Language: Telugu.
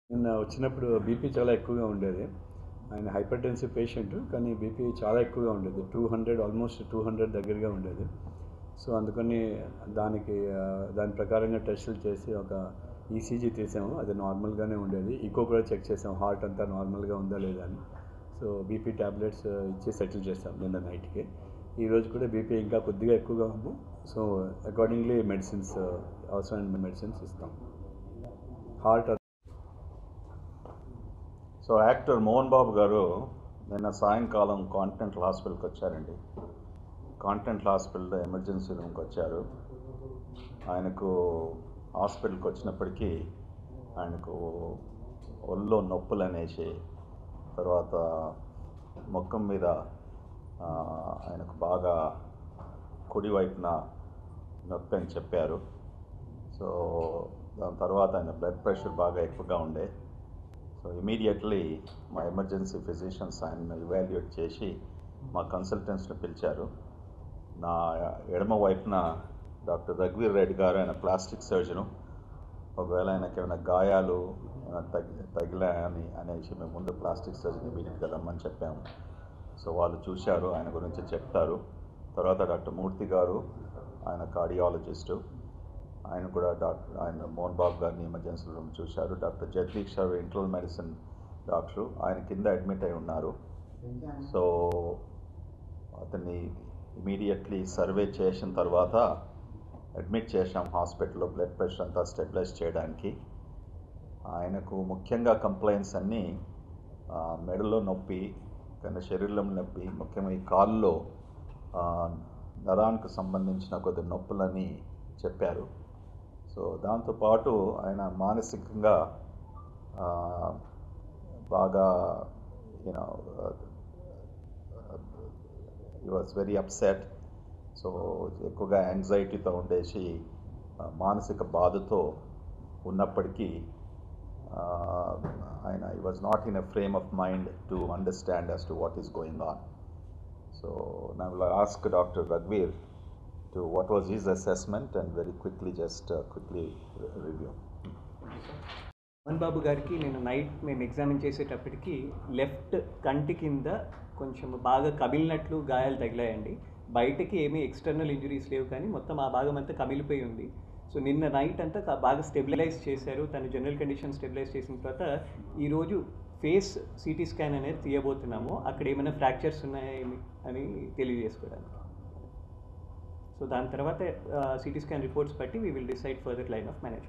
నిన్న వచ్చినప్పుడు బీపీ చాలా ఎక్కువగా ఉండేది. ఆయన హైపర్‌టెన్సివ్ పేషెంట్. కానీ బీపీ చాలా ఎక్కువగా ఉండేది. 200 ఆల్మోస్ట్ 200 దగ్గరగా ఉండేది. సో, అందుకని దాని ప్రకారంగా టెస్టులు చేసి ఒక ఈసీజీ తీసాము. అది నార్మల్‌గానే ఉండేది. ఈకో కూడా చెక్ చేసాం. హార్ట్ అంతా నార్మల్‌గా ఉందా లేదా అని. సో, బీపీ టాబ్లెట్స్ ఇచ్చి సెటిల్ చేసాం నిన్న నైట్‌కి. ఈరోజు కూడా బీపీ ఇంకా కొద్దిగా ఎక్కువగా ఉంది. సో, అకార్డింగ్‌లీ అవసరమైన మెడిసిన్స్ ఇస్తాం. Heart so actor Mohan Babu గారు నిన్న సాయంకాలం కాంటినెంటల్ హాస్పిటల్కి వచ్చారండి. కాంటినెంటల్ హాస్పిటల్లో ఎమర్జెన్సీ రూమ్కి వచ్చారు. ఆయనకు హాస్పిటల్కి వచ్చినప్పటికీ ఆయనకు ఒళ్ళో నొప్పులు అనేసి, తర్వాత ముఖం మీద ఆయనకు బాగా కుడివైపున నొప్పి అని చెప్పారు. సో దాని తర్వాత ఆయన బ్లడ్ ప్రెషర్ బాగా ఎక్కువగా ఉండే. సో ఇమీడియట్లీ మా ఎమర్జెన్సీ ఫిజిషియన్స్ ఆయన్ని ఇవాల్యుయేట్ చేసి మా కన్సల్టెంట్స్ని పిలిచారు. నా ఎడమ వైపున డాక్టర్ రఘువీర్ రెడ్డి గారు, ఆయన ప్లాస్టిక్ సర్జను. ఒకవేళ ఆయనకి ఏమైనా గాయాలు తగిలాయని అనేసి మేము ముందు ప్లాస్టిక్ సర్జన్ ఇమీడియట్గా రమ్మని చెప్పాము. సో వాళ్ళు చూశారు, ఆయన గురించి చెప్తారు. తర్వాత డాక్టర్ మూర్తి గారు, ఆయన కార్డియాలజిస్టు, ఆయన కూడా ఆయన మోహన్ బాబు గారిని ఎమర్జెన్సీ రూమ్ చూశారు. డాక్టర్ జగదీష్ రావు ఇంటర్నల్ మెడిసిన్ డాక్టరు, ఆయన కింద అడ్మిట్ అయి ఉన్నారు. సో అతన్ని ఇమీడియట్లీ సర్వే చేసిన తర్వాత అడ్మిట్ చేశాం హాస్పిటల్లో, బ్లడ్ ప్రెషర్ అంతా స్టెబిలైజ్ చేయడానికి. ఆయనకు ముఖ్యంగా కంప్లైంట్స్ అన్నీ మెడలో నొప్పి, కానీ శరీరంలో నొప్పి, ముఖ్యంగా ఈ కాల్లో నరానికి సంబంధించిన కొద్ది నొప్పులని చెప్పారు. సో దాంతోపాటు ఆయన మానసికంగా బాగా he was very upset. So ఎక్కువగా యాంగ్జైటీతో ఉండేసి మానసిక బాధతో ఉన్నప్పటికీ ఆయన he was not in a frame of mind to understand as to what is going on. So I will ask doctor రఘువీర్ to what was his assessment and very quickly review. Mohan Babu గారికి నేను నైట్ మేము ఎగ్జామిన్ చేసేటప్పటికి లెఫ్ట్ కంటి కింద కొంచెం బాగా కమిలినట్లు గాయాలు తగిలాయండి. బయటకి ఏమీ ఎక్స్టర్నల్ ఇంజురీస్ లేవు, కానీ మొత్తం ఆ భాగం అంతా కమిలిపోయి ఉంది. సో నిన్న నైట్ అంతా బాగా స్టెబిలైజ్ చేశారు. తన జనరల్ కండిషన్ స్టెబిలైజ్ చేసిన తర్వాత ఈరోజు ఫేస్ సిటీ స్కాన్ అనేది తీయబోతున్నాము. అక్కడ ఏమైనా ఫ్రాక్చర్స్ ఉన్నాయేమి అని తెలియజేసుకోవడానికి. సో దాని తర్వాత సిటీ స్కాన్ రిపోర్ట్స్ బట్టి we will decide further line of management.